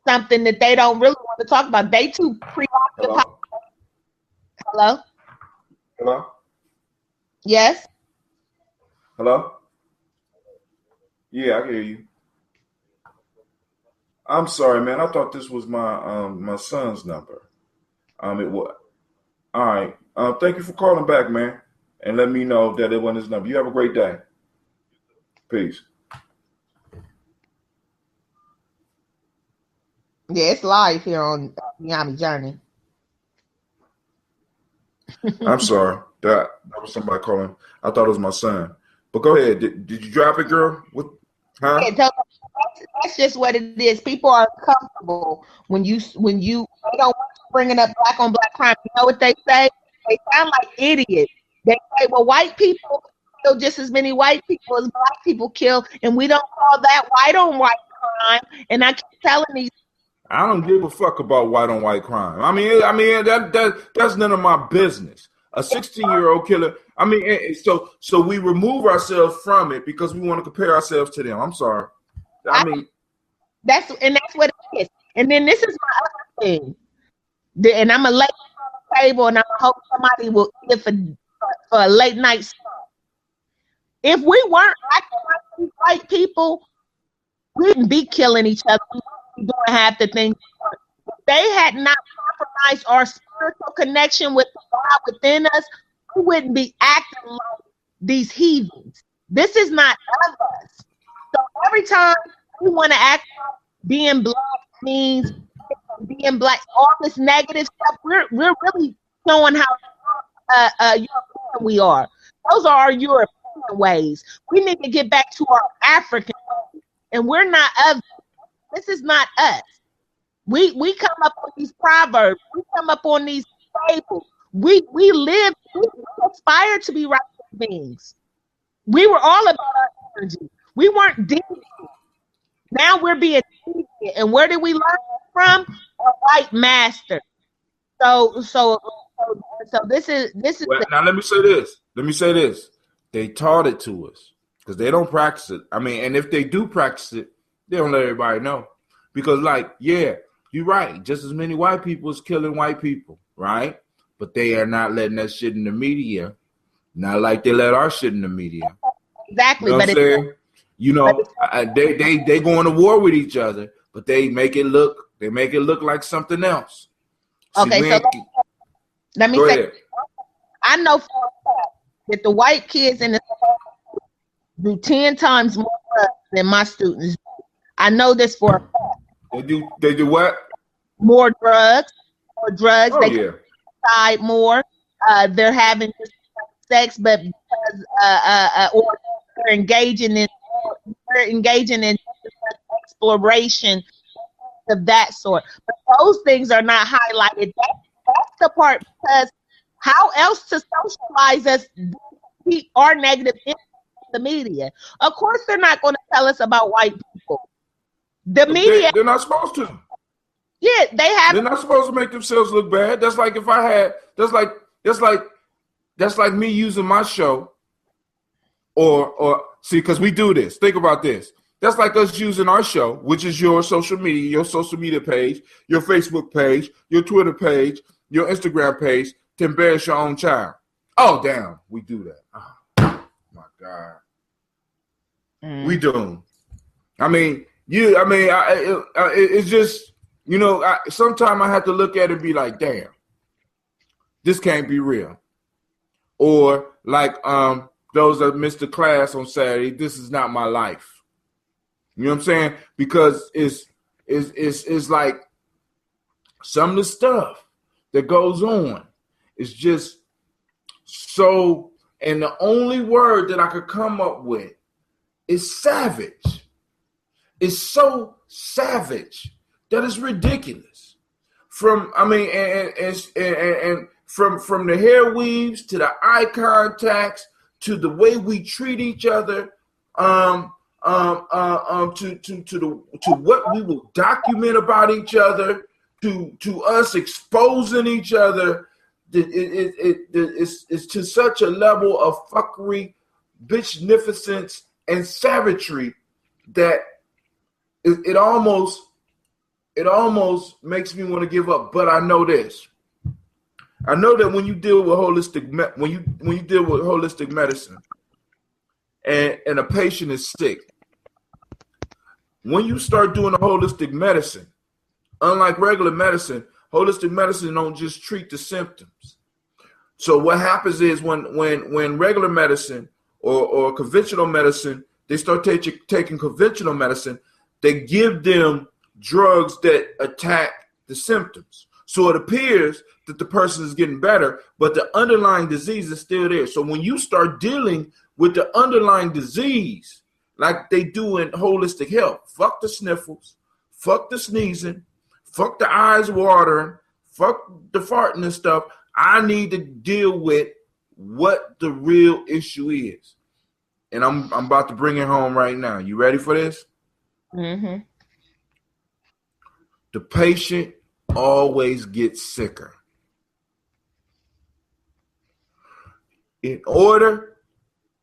S2: something that they don't really want to talk about. They too preoccupied. Hello?
S1: Hello?
S2: Yes?
S1: Hello? Yeah, I hear you. I'm sorry, man. I thought this was my son's number. It was. All right. Thank you for calling back, man, and let me know that it wasn't his number. You have a great day. Peace.
S2: Yeah, it's live here on Gye-Nyame Journey.
S1: I'm sorry. That was somebody calling. I thought it was my son. But go ahead. Did you drop it, girl? What? Huh?
S2: Yeah, that's just what it is. People are uncomfortable when you they don't want you bringing up black on black crime. You know what they say? They sound like idiots. They say, well, white people kill just as many white people as black people kill, and we don't call that white on white crime. And I keep telling these.
S1: I don't give a fuck about white on white crime. I mean that's none of my business. A 16-year-old killer. I mean, so we remove ourselves from it because we want to compare ourselves to them. I'm sorry. I mean,
S2: that's what it is. And then this is my other thing. And I'm gonna lay it on the table, and I'm gonna hope somebody will eat it for a late night snack. If we weren't acting like these white people, we wouldn't be killing each other. We wouldn't be doing half the things. If they had not compromised our spiritual connection with God within us, we wouldn't be acting like these heathens. This is not of us. So every time we want to act like being black means being black, all this negative stuff, we're really showing how European we are. Those are our European ways. We need to get back to our African ways. And we're not of this is not us. We come up with these proverbs. We come up on these fables. We aspire to be righteous beings. We were all about our energy. We weren't deviant. Now we're being deviant. And where did we learn from? A white master. So this is
S1: well, now let me say this. They taught it to us because they don't practice it. I mean, and if they do practice it, they don't let everybody know. Because, like, yeah, you're right. Just as many white people is killing white people, right? But they are not letting that shit in the media. Not like they let our shit in the media.
S2: Exactly.
S1: You know what I'm saying? You know, they go into war with each other, but they make it look like something else.
S2: Okay,
S1: See,
S2: so let me say, I know for a fact that the white kids in the do 10 times more drugs than my students do. I know this for a fact.
S1: They do what?
S2: More drugs.
S1: Oh,
S2: they
S1: yeah.
S2: decide more. They're having sex, but because or they're engaging in exploration of that sort. But those things are not highlighted. That's the part, because how else to socialize us? We are negative in the media. Of course, they're not going to tell us about white people. The media,
S1: they're not supposed to.
S2: Yeah, they're
S1: not supposed to make themselves look bad. That's like if I had. That's like me using my show. Or see, because we do this. Think about this. That's like us using our show, which is your social media page, your Facebook page, your Twitter page, your Instagram page, to embarrass your own child. Oh, damn, we do that. Oh, my God. We do. I mean, it's just, sometimes I have to look at it and be like, damn, this can't be real. Or like those that missed the class on Saturday, this is not my life. You know what I'm saying? Because it's like some of the stuff that goes on is just so, and the only word that I could come up with is savage. It's so savage that it's ridiculous. From the hair weaves to the eye contacts to the way we treat each other, to what we will document about each other, to us exposing each other. it's to such a level of fuckery, bitchnificence, and savagery that it almost makes me want to give up. But I know this. I know that when you deal with holistic medicine and a patient is sick, when you start doing a holistic medicine, unlike regular medicine, holistic medicine don't just treat the symptoms. So what happens is when regular medicine or conventional medicine, they start taking conventional medicine, they give them drugs that attack the symptoms. So it appears that the person is getting better, but the underlying disease is still there. So when you start dealing with the underlying disease, like they do in holistic health, fuck the sniffles, fuck the sneezing, fuck the eyes watering, fuck the farting and stuff. I need to deal with what the real issue is. And I'm about to bring it home right now. You ready for this?
S2: Mm-hmm.
S1: The patient always gets sicker. In order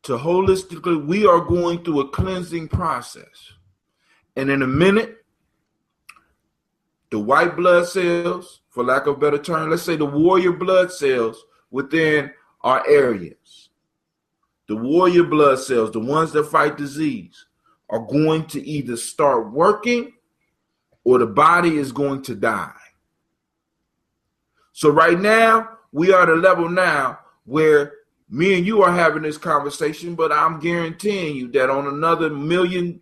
S1: to holistically, we are going through a cleansing process. And in a minute, the white blood cells, for lack of a better term, let's say the warrior blood cells within our areas, the warrior blood cells, the ones that fight disease, are going to either start working or the body is going to die. So right now, we are at a level now where me and you are having this conversation, but I'm guaranteeing you that on another million,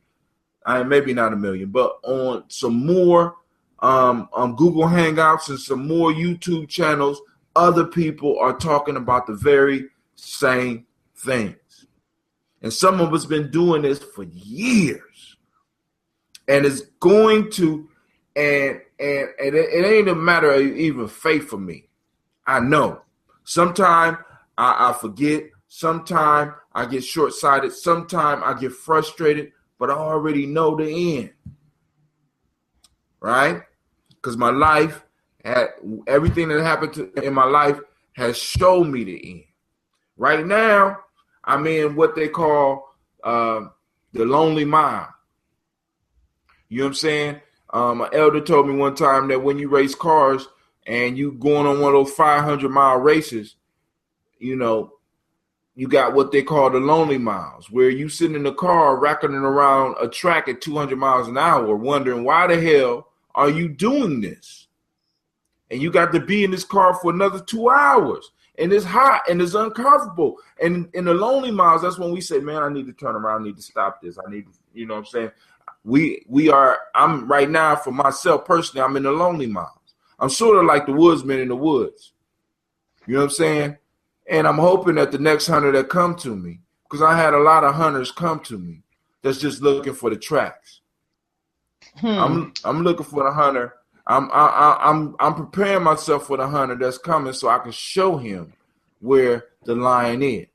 S1: maybe not a million, but on some more Google Hangouts and some more YouTube channels, other people are talking about the very same things. And some of us been doing this for years. And it's going to, and it ain't a matter of even faith for me. I know. Sometimes I forget. Sometimes I get short-sighted. Sometimes I get frustrated, but I already know the end. Right? Because my life, everything that happened in my life has showed me the end. Right now, I'm in what they call the lonely mile. You know what I'm saying? An elder told me one time that when you race cars and you going on one of those 500-mile races, you know, you got what they call the lonely miles, where you sitting in the car racking around a track at 200 miles an hour, wondering why the hell are you doing this? And you got to be in this car for another 2 hours. And it's hot and it's uncomfortable. And in the lonely miles, that's when we say, man, I need to turn around. I need to stop this. I need to, you know what I'm saying? I'm right now for myself personally, I'm in the lonely miles. I'm sort of like the woodsman in the woods. You know what I'm saying? And I'm hoping that the next hunter that come to me, because I had a lot of hunters come to me that's just looking for the tracks. I'm looking for the hunter. I'm preparing myself for the hunter that's coming so I can show him where the lion is.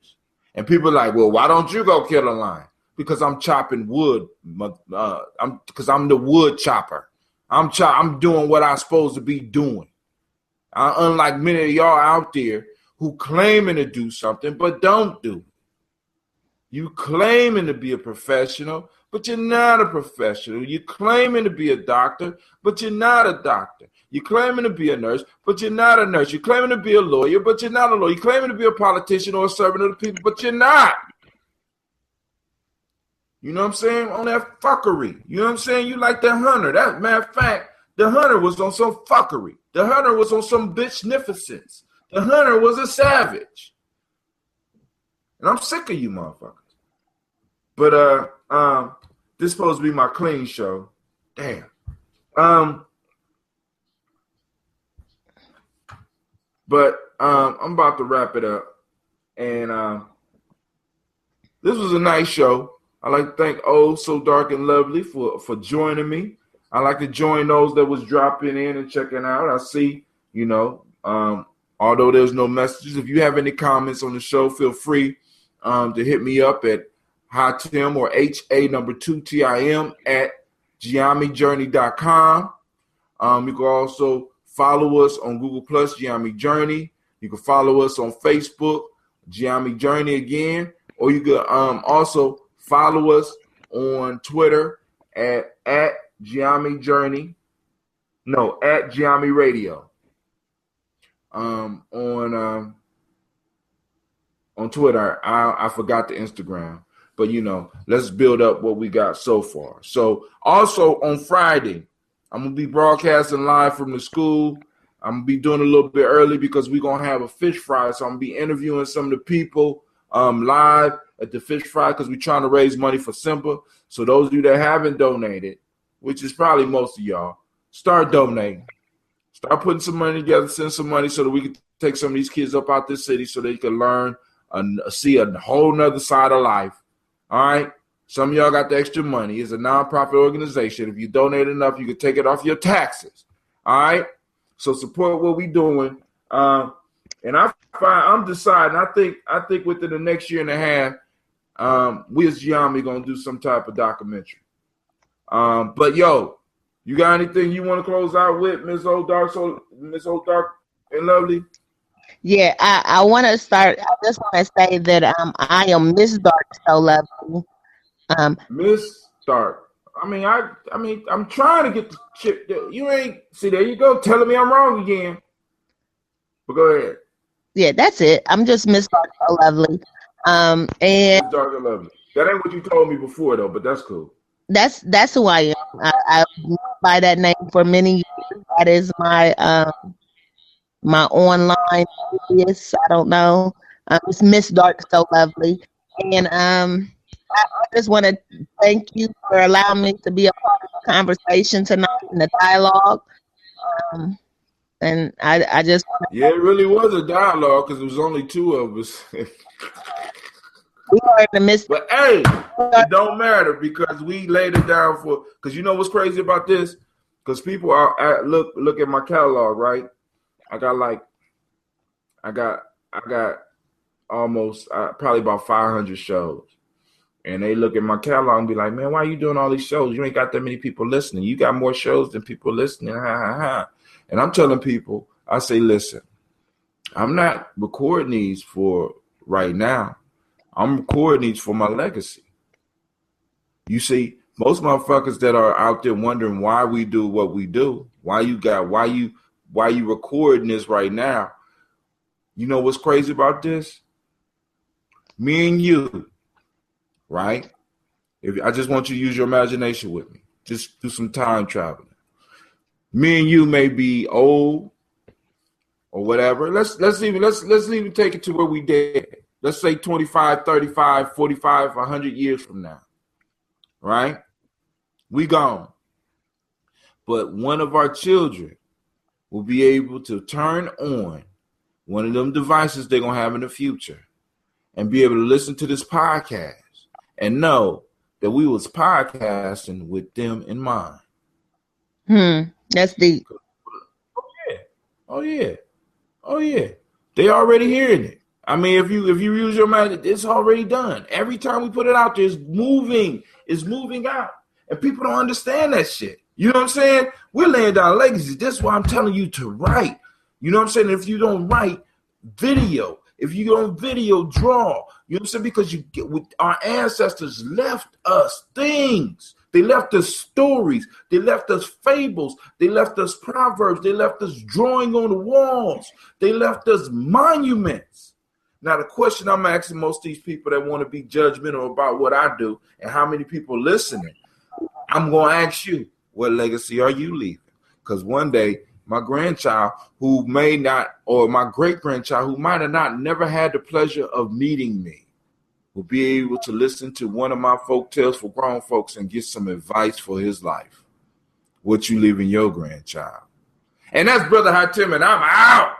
S1: And people are like, well, why don't you go kill a lion? Because I'm chopping wood. Because I'm the wood chopper. I'm doing what I'm supposed to be doing. Unlike many of y'all out there who claiming to do something but don't do it. You claiming to be a professional, but you're not a professional. You claiming to be a doctor, but you're not a doctor. You claiming to be a nurse, but you're not a nurse. You claiming to be a lawyer, but you're not a lawyer. You claiming to be a politician or a servant of the people, but you're not. You know what I'm saying? On that fuckery. You know what I'm saying? You like the hunter. That matter of fact, the hunter was on some fuckery. The hunter was on some bitchnificence. The hunter was a savage. And I'm sick of you motherfuckers. But this is supposed to be my clean show. Damn. But I'm about to wrap it up. And this was a nice show. I'd like to thank So Dark and Lovely for joining me. I'd like to join those that was dropping in and checking out. I see, you know, although there's no messages, if you have any comments on the show, feel free to hit me up at HaTim or HA2TIM at Gye-Nyame.com. You can also follow us on Google Plus, Gye-Nyame Journey. You can follow us on Facebook, Gye-Nyame Journey again, or you could also follow us on Twitter at Gye-Nyame Journey. No, at Gye-Nyame Radio. On Twitter, I forgot the Instagram, but let's build up what we got so far. So also on Friday, I'm gonna be broadcasting live from the school. I'm gonna be doing a little bit early because we're gonna have a fish fry. So I'm gonna be interviewing some of the people live at the fish fry because we're trying to raise money for Simba. So those of you that haven't donated, which is probably most of y'all, start donating. Start putting some money together, send some money so that we can take some of these kids up out this city so they can learn and see a whole nother side of life. All right? Some of y'all got the extra money. It's a nonprofit organization. If you donate enough, you can take it off your taxes. All right? So support what we're doing. And I'm deciding, I think within the next year and a half, we as Gye-Nyame going to do some type of documentary. But yo, you got anything you want to close out with, Miss Old Dark and Lovely?
S2: Yeah, I want to start. I just want to say that I am Miss Dark So Lovely.
S1: Miss Dark. I'm trying to get the chip. You ain't see. There you go, telling me I'm wrong again. But go ahead.
S2: Yeah, that's it. I'm just Miss Dark So Lovely. And
S1: Miss Dark and Lovely. That ain't what you told me before though, but that's cool.
S2: That's who I am. I by that name for many years. That is my my online alias. I don't know. It's Miss Dark So Lovely, and I just want to thank you for allowing me to be a part of the conversation tonight and the dialogue. And I just
S1: it really was a dialogue because it was only two of us.
S2: We are in the midst.
S1: But hey, it don't matter because we laid it down for. Because you know what's crazy about this? Because people are look at my catalog, right? I got almost probably about 500 shows, and they look at my catalog and be like, "Man, why are you doing all these shows? You ain't got that many people listening. You got more shows than people listening." Ha ha ha. And I'm telling people, I say, listen, I'm not recording these for right now. I'm recording these for my legacy. You see, most motherfuckers that are out there wondering why we do what we do, why you recording this right now. You know what's crazy about this? Me and you, right? If I just want you to use your imagination with me, just do some time traveling. Me and you may be old or whatever. Let's even take it to where we dead. Let's say 25, 35, 45, 100 years from now, right? We gone. But one of our children will be able to turn on one of them devices they're going to have in the future and be able to listen to this podcast and know that we was podcasting with them in mind.
S2: That's deep.
S1: Oh yeah. They already hearing it. I mean, if you use your mind, it's already done. Every time we put it out there, it's moving out. And people don't understand that shit. You know what I'm saying? We're laying down legacies. That's why I'm telling you to write. You know what I'm saying? If you don't write, video. If you don't video, draw. You know what I'm saying? Because our ancestors left us things. They left us stories. They left us fables. They left us proverbs. They left us drawing on the walls. They left us monuments. Now, the question I'm asking most of these people that want to be judgmental about what I do and how many people listening, I'm going to ask you, what legacy are you leaving? Because one day, my grandchild who may not, or my great-grandchild who might have not never had the pleasure of meeting me, will be able to listen to one of my folk tales for grown folks and get some advice for his life. What you leaving your grandchild? And that's Brother Hatim, and I'm out.